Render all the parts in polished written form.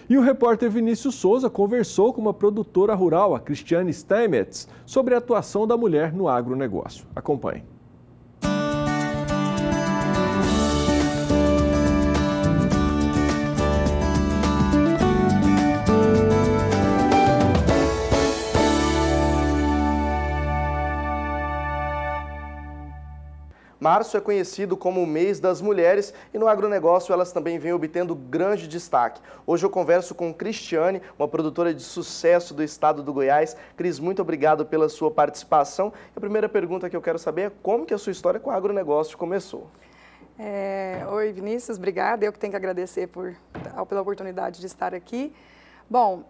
E o repórter Vinícius Souza conversou com uma produtora rural, a Cristiane Steinmetz, sobre a atuação da mulher no agronegócio. Acompanhe. Março é conhecido como o mês das mulheres e no agronegócio elas também vêm obtendo grande destaque. Hoje eu converso com Cristiane, uma produtora de sucesso do estado do Goiás. Cris, muito obrigado pela sua participação. A primeira pergunta que eu quero saber é como que a sua história com o agronegócio começou? Oi, Vinícius, obrigada. Eu que tenho que agradecer pela oportunidade de estar aqui. Bom,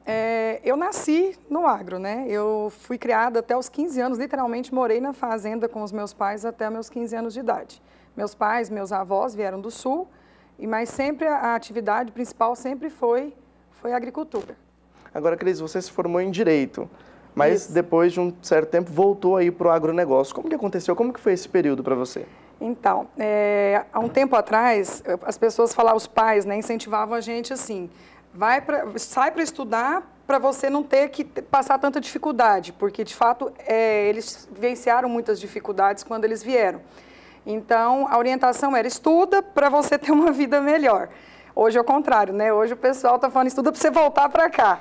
eu nasci no agro, né? Eu fui criada até os 15 anos, literalmente morei na fazenda com os meus pais até meus 15 anos de idade. Meus pais, meus avós vieram do sul, mas sempre a atividade principal sempre foi a agricultura. Agora, Cris, você se formou em Direito, mas depois de um certo tempo voltou aí para o agronegócio. Como que aconteceu? Como que foi esse período para você? Então, há um tempo atrás, as pessoas falavam, os pais, né, incentivavam a gente assim, sai para estudar para você não ter que passar tanta dificuldade, porque, de fato, eles vivenciaram muitas dificuldades quando eles vieram. Então, a orientação era estuda para você ter uma vida melhor. Hoje é o contrário, né? Hoje o pessoal está falando estuda para você voltar para cá.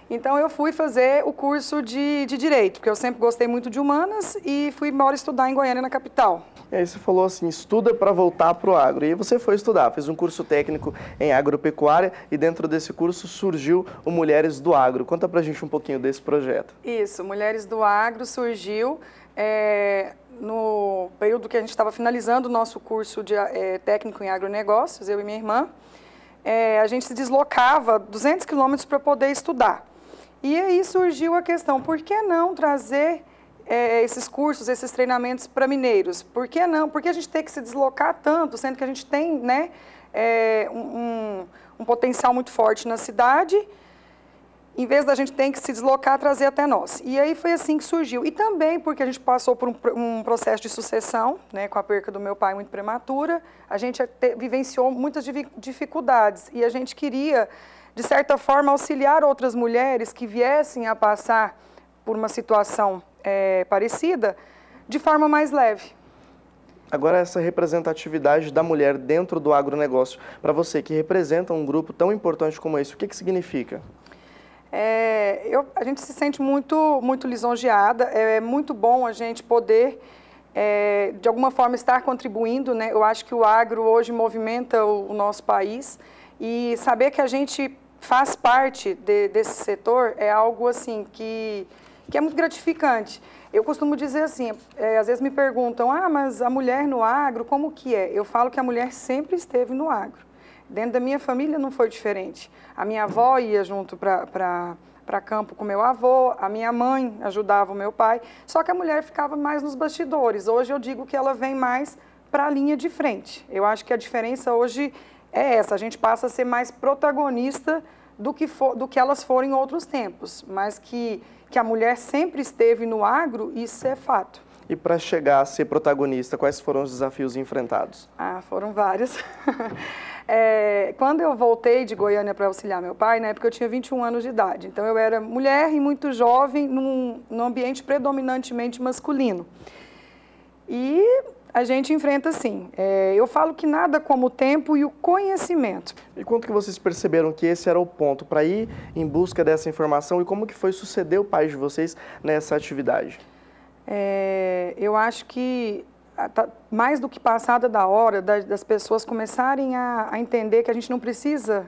Então, eu fui fazer o curso de Direito, porque eu sempre gostei muito de humanas e fui embora estudar em Goiânia, na capital. E aí você falou assim, estuda para voltar para o agro. E aí você foi estudar, fez um curso técnico em agropecuária e dentro desse curso surgiu o Mulheres do Agro. Conta pra gente um pouquinho desse projeto. Isso, Mulheres do Agro surgiu no período que a gente estava finalizando o nosso curso de técnico em agronegócios, eu e minha irmã. A gente se deslocava 200 quilômetros para poder estudar. E aí surgiu a questão, por que não trazer esses cursos, esses treinamentos para mineiros? Por que não? Por que a gente tem que se deslocar tanto, sendo que a gente tem, né, um potencial muito forte na cidade, em vez da gente ter que se deslocar, trazer até nós. E aí foi assim que surgiu. E também porque a gente passou por um processo de sucessão, né, com a perca do meu pai muito prematura, a gente vivenciou muitas dificuldades e a gente queria, de certa forma, auxiliar outras mulheres que viessem a passar por uma situação parecida, de forma mais leve. Agora, essa representatividade da mulher dentro do agronegócio, para você que representa um grupo tão importante como esse, o que significa? A gente se sente muito, muito lisonjeada, é muito bom a gente poder, de alguma forma, estar contribuindo, né? Eu acho que o agro hoje movimenta o nosso país e saber que a gente faz parte desse setor é algo assim que é muito gratificante. Eu costumo dizer assim, às vezes me perguntam, mas a mulher no agro, como que é? Eu falo que a mulher sempre esteve no agro. Dentro da minha família não foi diferente. A minha avó ia junto para campo com meu avô, a minha mãe ajudava o meu pai, só que a mulher ficava mais nos bastidores. Hoje eu digo que ela vem mais para a linha de frente. Eu acho que a diferença hoje é essa, a gente passa a ser mais protagonista do que elas foram em outros tempos, mas que a mulher sempre esteve no agro, isso é fato. E para chegar a ser protagonista, quais foram os desafios enfrentados? Foram vários. Quando eu voltei de Goiânia para auxiliar meu pai, na época eu tinha 21 anos de idade, então eu era mulher e muito jovem num ambiente predominantemente masculino. E a gente enfrenta assim, eu falo que nada como o tempo e o conhecimento. E quanto que vocês perceberam que esse era o ponto para ir em busca dessa informação e como que foi suceder o pai de vocês nessa atividade? Eu acho que mais do que passada da hora das pessoas começarem a entender que a gente não precisa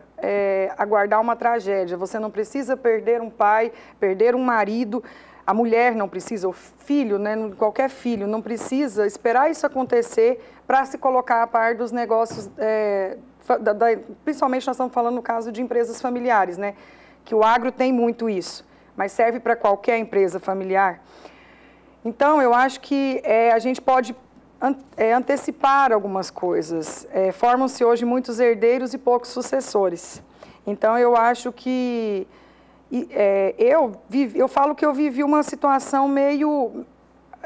aguardar uma tragédia, você não precisa perder um pai, perder um marido, a mulher não precisa, o filho, né, qualquer filho, não precisa esperar isso acontecer para se colocar a par dos negócios, principalmente nós estamos falando no caso de empresas familiares, né, que o agro tem muito isso, mas serve para qualquer empresa familiar. Então, eu acho que a gente pode antecipar algumas coisas. Formam-se hoje muitos herdeiros e poucos sucessores. Então, eu acho que eu falo que eu vivi uma situação meio...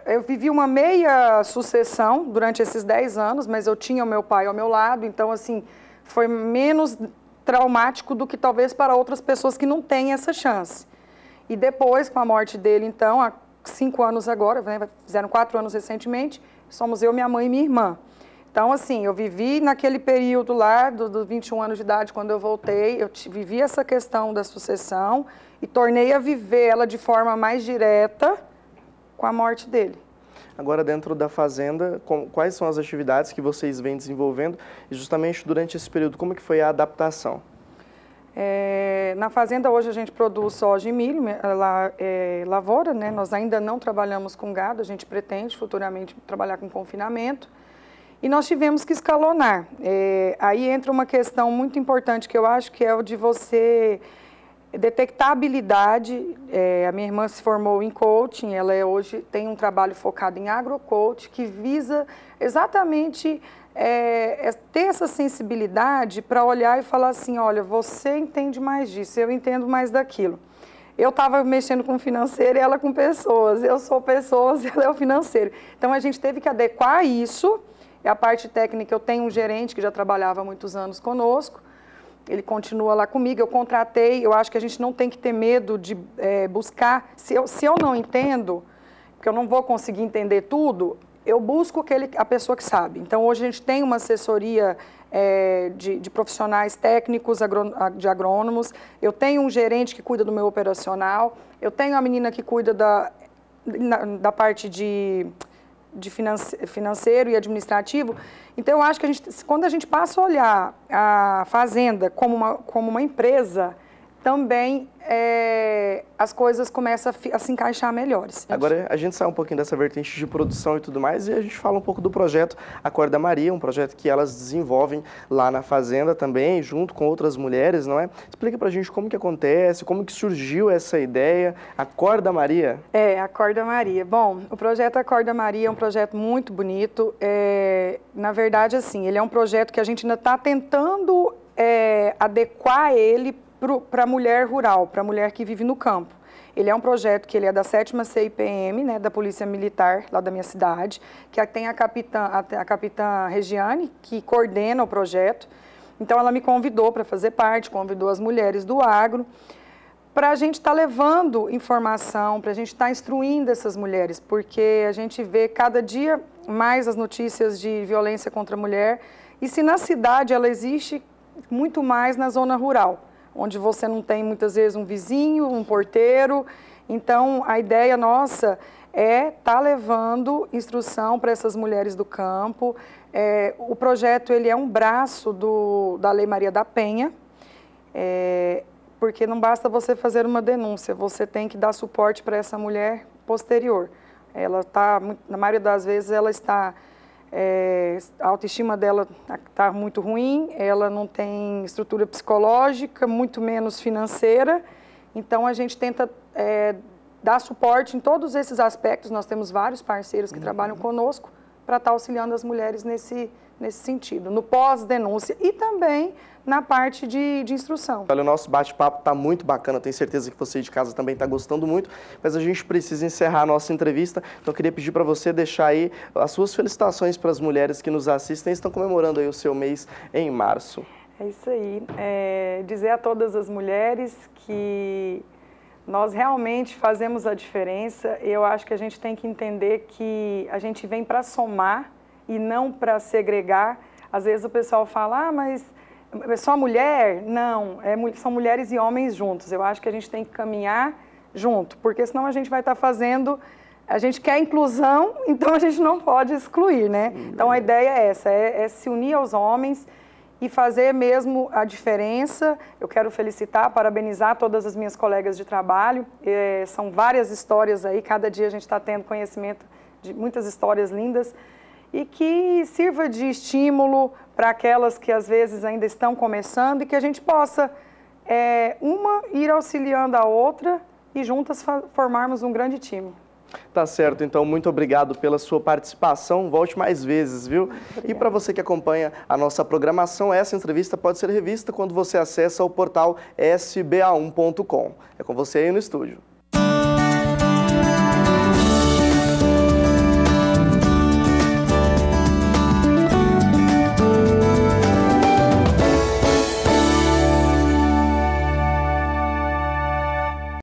Eu vivi uma meia sucessão durante esses 10 anos, mas eu tinha o meu pai ao meu lado, então, assim, foi menos traumático do que talvez para outras pessoas que não têm essa chance. E depois, com a morte dele, então, há 5 anos agora, né, fizeram 4 anos recentemente, somos eu, minha mãe e minha irmã. Então, assim, eu vivi naquele período lá, dos 21 anos de idade, quando eu voltei, eu vivi essa questão da sucessão e tornei a viver ela de forma mais direta com a morte dele. Agora, dentro da fazenda, quais são as atividades que vocês vêm desenvolvendo e justamente durante esse período, como que foi a adaptação? Na fazenda hoje a gente produz soja e milho, lavoura, né? Nós ainda não trabalhamos com gado, a gente pretende futuramente trabalhar com confinamento e nós tivemos que escalonar. Aí entra uma questão muito importante que eu acho que é o de você detectar habilidade. A minha irmã se formou em coaching, ela hoje tem um trabalho focado em agrocoach que visa exatamente ter essa sensibilidade para olhar e falar assim, olha, você entende mais disso, eu entendo mais daquilo. Eu estava mexendo com financeiro e ela com pessoas, eu sou pessoas e ela é o financeiro. Então a gente teve que adequar isso, a parte técnica eu tenho um gerente que já trabalhava há muitos anos conosco, ele continua lá comigo, eu contratei, eu acho que a gente não tem que ter medo de buscar, se eu não entendo, porque eu não vou conseguir entender tudo, eu busco a pessoa que sabe. Então, hoje a gente tem uma assessoria de profissionais técnicos, de agrônomos, eu tenho um gerente que cuida do meu operacional, eu tenho a menina que cuida da parte de financeiro e administrativo. Então, eu acho que quando a gente passa a olhar a fazenda como uma empresa, também as coisas começam a se encaixar melhores. Agora, a gente sai um pouquinho dessa vertente de produção e tudo mais, e a gente fala um pouco do projeto Acorda Maria, um projeto que elas desenvolvem lá na fazenda também, junto com outras mulheres, não é? Explica pra gente como que acontece, como que surgiu essa ideia, Acorda Maria. Acorda Maria. Bom, o projeto Acorda Maria é um projeto muito bonito. Na verdade, assim, ele é um projeto que a gente ainda está tentando adequar ele para a mulher rural, para a mulher que vive no campo. Ele é um projeto que ele é da 7ª CIPM, né, da Polícia Militar, lá da minha cidade, que tem a capitã Regiane, que coordena o projeto. Então, ela me convidou para fazer parte, convidou as mulheres do agro, para a gente estar levando informação, para a gente estar instruindo essas mulheres, porque a gente vê cada dia mais as notícias de violência contra a mulher, e se na cidade ela existe, muito mais na zona rural, onde você não tem muitas vezes um vizinho, um porteiro. Então, a ideia nossa é estar levando instrução para essas mulheres do campo. O projeto ele é um braço da Lei Maria da Penha, porque não basta você fazer uma denúncia, você tem que dar suporte para essa mulher posterior. Ela está, na maioria das vezes, ela está... a autoestima dela está muito ruim, ela não tem estrutura psicológica, muito menos financeira. Então, a gente tenta dar suporte em todos esses aspectos. Nós temos vários parceiros que trabalham conosco para estar auxiliando as mulheres nesse sentido, no pós-denúncia e também na parte de instrução. Olha, o nosso bate-papo está muito bacana, tenho certeza que você de casa também está gostando muito, mas a gente precisa encerrar a nossa entrevista, então eu queria pedir para você deixar aí as suas felicitações para as mulheres que nos assistem e estão comemorando aí o seu mês em março. É isso aí, dizer a todas as mulheres que nós realmente fazemos a diferença. Eu acho que a gente tem que entender que a gente vem para somar e não para segregar. Às vezes o pessoal fala, mas é só mulher? Não, são mulheres e homens juntos. Eu acho que a gente tem que caminhar junto, porque senão a gente vai estar fazendo... A gente quer inclusão, então a gente não pode excluir, né? Então a ideia é essa, é se unir aos homens e fazer mesmo a diferença. Eu quero felicitar, parabenizar todas as minhas colegas de trabalho. São várias histórias aí, cada dia a gente está tendo conhecimento de muitas histórias lindas e que sirva de estímulo para aquelas que às vezes ainda estão começando e que a gente possa, uma ir auxiliando a outra e juntas formarmos um grande time. Tá certo, então muito obrigado pela sua participação, volte mais vezes, viu? Obrigada. E para você que acompanha a nossa programação, essa entrevista pode ser revista quando você acessa o portal sba1.com. É com você aí no estúdio.